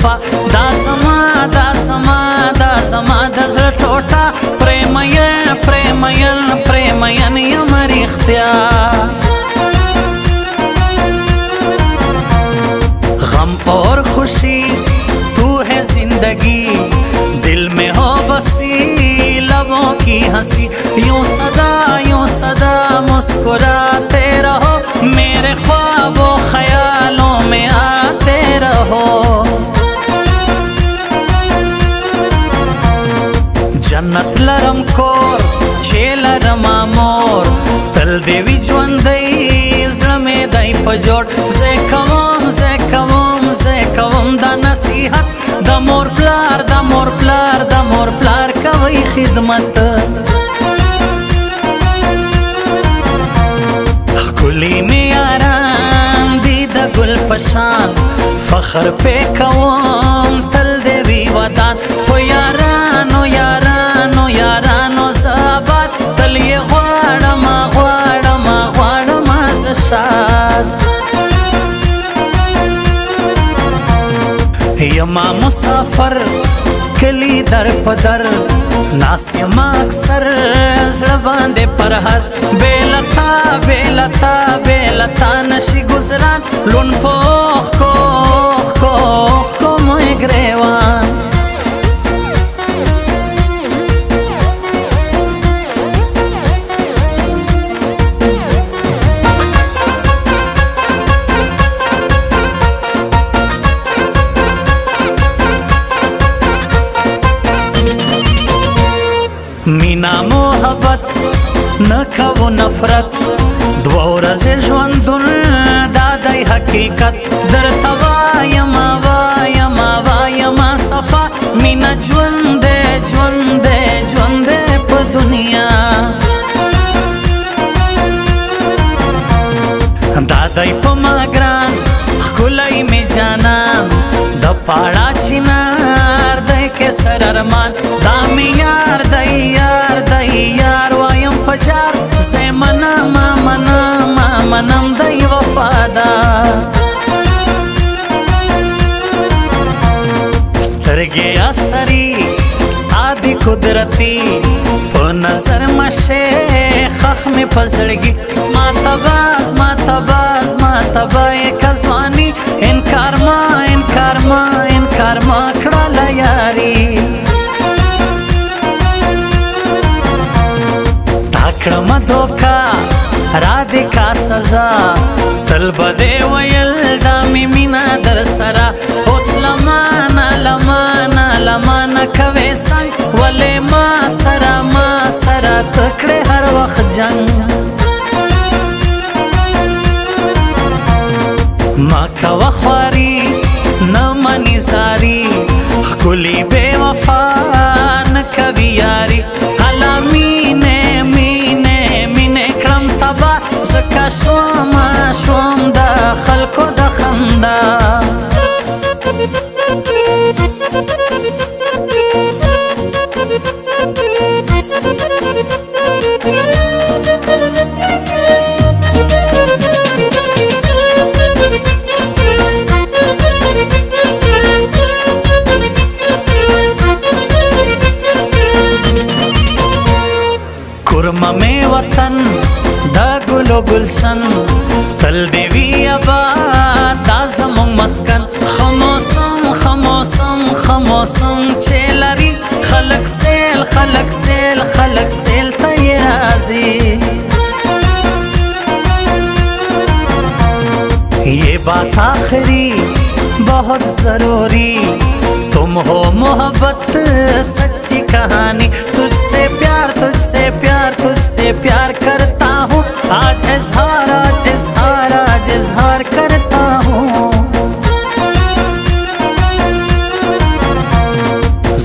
صفا دا زما دا زما دا زما د زړه ټوټه प्रेमयन یم رښتیا غم اور خوشی تو ہے زندگی دل میں ہو بسی لبوں کی ہنسی یوں صدا مسکراتے رہو میرے خواب و خیالوں میں آتے رہو جنت لرم کور چې لرم مور تل دې وي ژوندی زړه مې دی په جوړ زه کوم دا نصیحت د مور پلار کوي خدمت ښکلي مې یاران دي د ګل په شان فخر پې کوم تل دې وي وطن په یارانو زاباد تل یې غواړم زه شاد یما مسافر کلی در پدر ناس یما اکثر زړه باندې پر هر بیلتا نشي گزران لون پوخ کو موی گریوان مینا محبت نکو نفرت دو ورځې ژوندون دا دی حقیقت درته وایما صفا مینا ژوندې په دنیا دا دی په ما ګران ښکلی مې جانان د پاړه چنار دی کې سر ارمان دا مې یار وایم په جار زه منم دی وفادار سترګې اثري ستا دی قدرتي په نظر مشه خخ مې په زړګي زما تبا یک ځواني انکار ما کړله یاري کړم دوکا را دې کا سزا تل به دې ویل دا مې مینا در سره اوس لمانه کوې څنګ ولې ما سره تکړې هر وخت جنګ ما کوه خواري نه مني زاري ښکلي بې وفا نه کوي یاري هله زکا شوم د خلکو د خندا کورما مې وطن دا ګلو گلشن تل دی وی آباد دا زموږ مسکن خموسم چې لري خلق سیل ته یې راځي یہ بات آخری بہت ضروری تم ہو محبت سچی کہانی تجھ سے پیار کرتا ہوں آج اظہار کرتا ہوں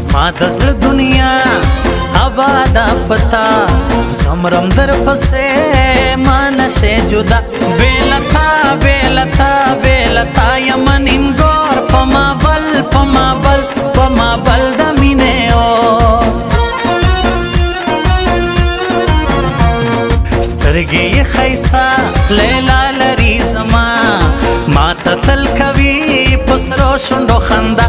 زما د زړه دنیا آباده پتا زمرم در پسې ما نشې جدا بیلتا یمن انګور په ما بل د مینې اور سترګې یې ښایسته لیلا لري زما ما ته تل کوي په سرو شونډو خندا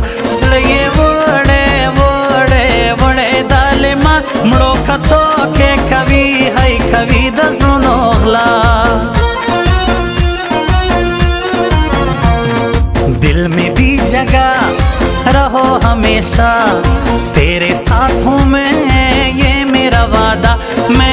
हमेशा तेरे साथ हूँ मैं, ये मेरा वादा। मैं